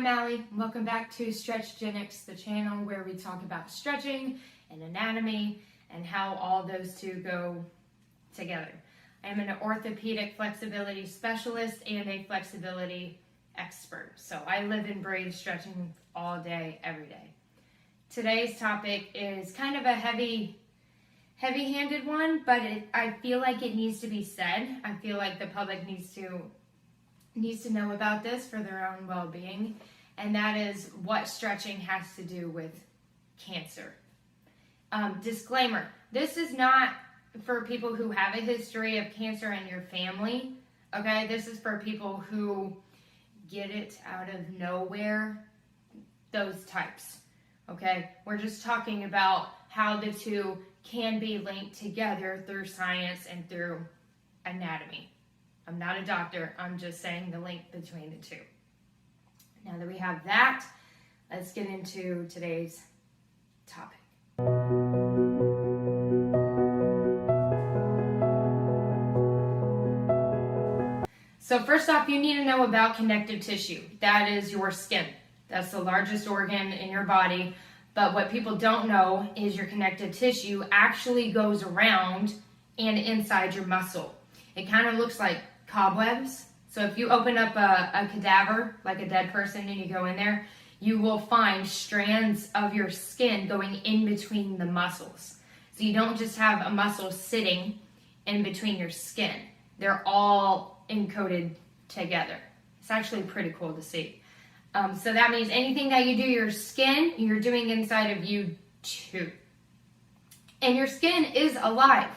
I'm Allie. Welcome back to Stretchgenics, the channel where we talk about stretching and anatomy and how all those two go together. I am an orthopedic flexibility specialist and a flexibility expert. So I live and breathe stretching all day, every day. Today's topic is kind of a heavy-handed one, but I feel like it needs to be said. I feel like the public needs to know about this for their own well-being, and that is what stretching has to do with cancer. Disclaimer, this is not for people who have a history of cancer in your family, okay? This is for people who get it out of nowhere, those types, okay? We're just talking about how the two can be linked together through science and through anatomy. I'm not a doctor, I'm just saying the link between the two. Now that we have that, let's get into today's topic. So first off, you need to know about connective tissue. That is your skin. That's the largest organ in your body. But what people don't know is your connective tissue actually goes around and inside your muscle. It kind of looks like cobwebs. So if you open up a cadaver, like a dead person, and you go in there, you will find strands of your skin going in between the muscles. So you don't just have a muscle sitting in between your skin. They're all encoded together. It's actually pretty cool to see. So that means anything that you do your skin, you're doing inside of you too. And your skin is alive.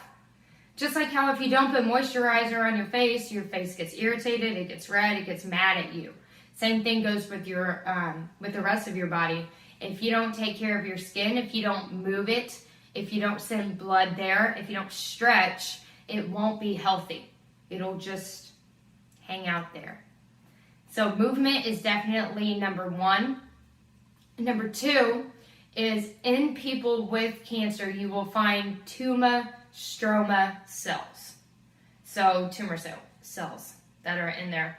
Just like how if you don't put moisturizer on your face gets irritated, it gets red, it gets mad at you. Same thing goes with your with the rest of your body. If you don't take care of your skin, if you don't move it, if you don't send blood there, if you don't stretch, it won't be healthy. It'll just hang out there. So movement is definitely number one. Number two is in people with cancer, you will find stroma cells. So tumor cells that are in there.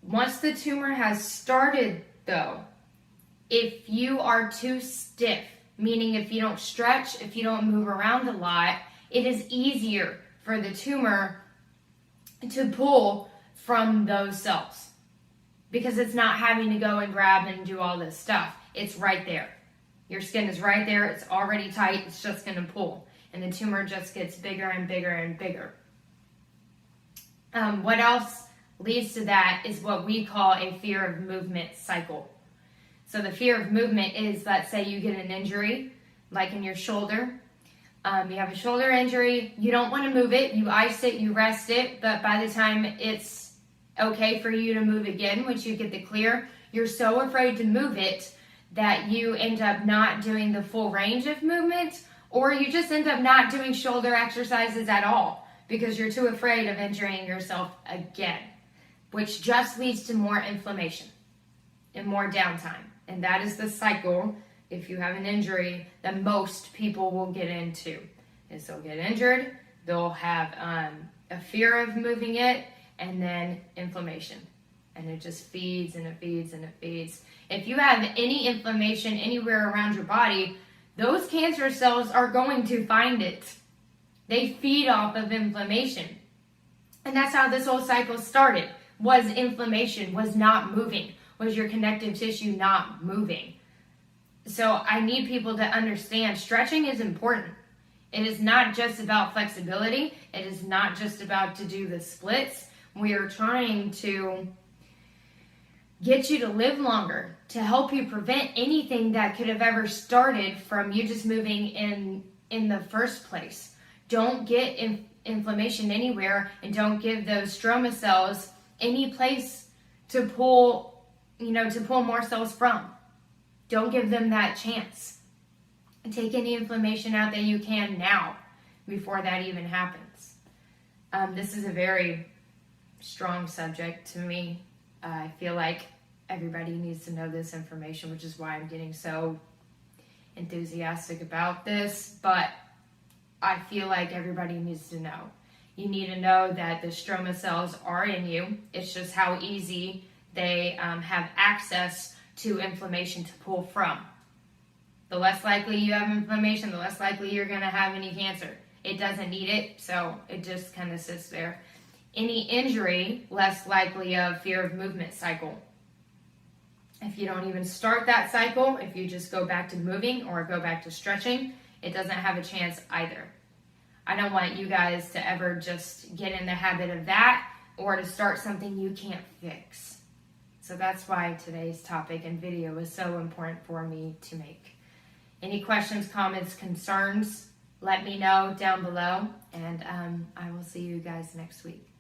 Once the tumor has started though, if you are too stiff, meaning if you don't stretch, if you don't move around a lot, it is easier for the tumor to pull from those cells because it's not having to go and grab and do all this stuff. It's right there. Your skin is right there. It's already tight. It's just going to pull. And the tumor just gets bigger and bigger and bigger. What else leads to that is what we call a fear of movement cycle. So the fear of movement is, let's say you get an injury, like in your shoulder. You have a shoulder injury. You don't want to move it. You ice it, you rest it. But by the time it's okay for you to move again, once you get the clear, you're so afraid to move it that you end up not doing the full range of movement, or you just end up not doing shoulder exercises at all because you're too afraid of injuring yourself again, which just leads to more inflammation and more downtime. And that is the cycle, if you have an injury, that most people will get into. Is they'll get injured, they'll have a fear of moving it, and then inflammation. And it just feeds and it feeds and it feeds. If you have any inflammation anywhere around your body, those cancer cells are going to find it. They feed off of inflammation. And that's how this whole cycle started, was inflammation, was not moving, was your connective tissue not moving. So I need people to understand stretching is important. It is not just about flexibility. It is not just about to do the splits. We are trying to get you to live longer, to help you prevent anything that could have ever started from you just moving in the first place. Don't get inflammation anywhere, and don't give those stroma cells any place to pull more cells from. Don't give them that chance. Take any inflammation out that you can now before that even happens. This is a very strong subject to me. I feel like everybody needs to know this information, which is why I'm getting so enthusiastic about this, but I feel like everybody needs to know. You need to know that the stroma cells are in you. It's just how easy they have access to inflammation to pull from. The less likely you have inflammation, the less likely you're going to have any cancer. It doesn't need it, so it just kind of sits there. Any injury, less likely of fear of movement cycle. If you don't even start that cycle, if you just go back to moving or go back to stretching, it doesn't have a chance either. I don't want you guys to ever just get in the habit of that or to start something you can't fix. So that's why today's topic and video is so important for me to make. Any questions, comments, concerns, let me know down below, and I will see you guys next week.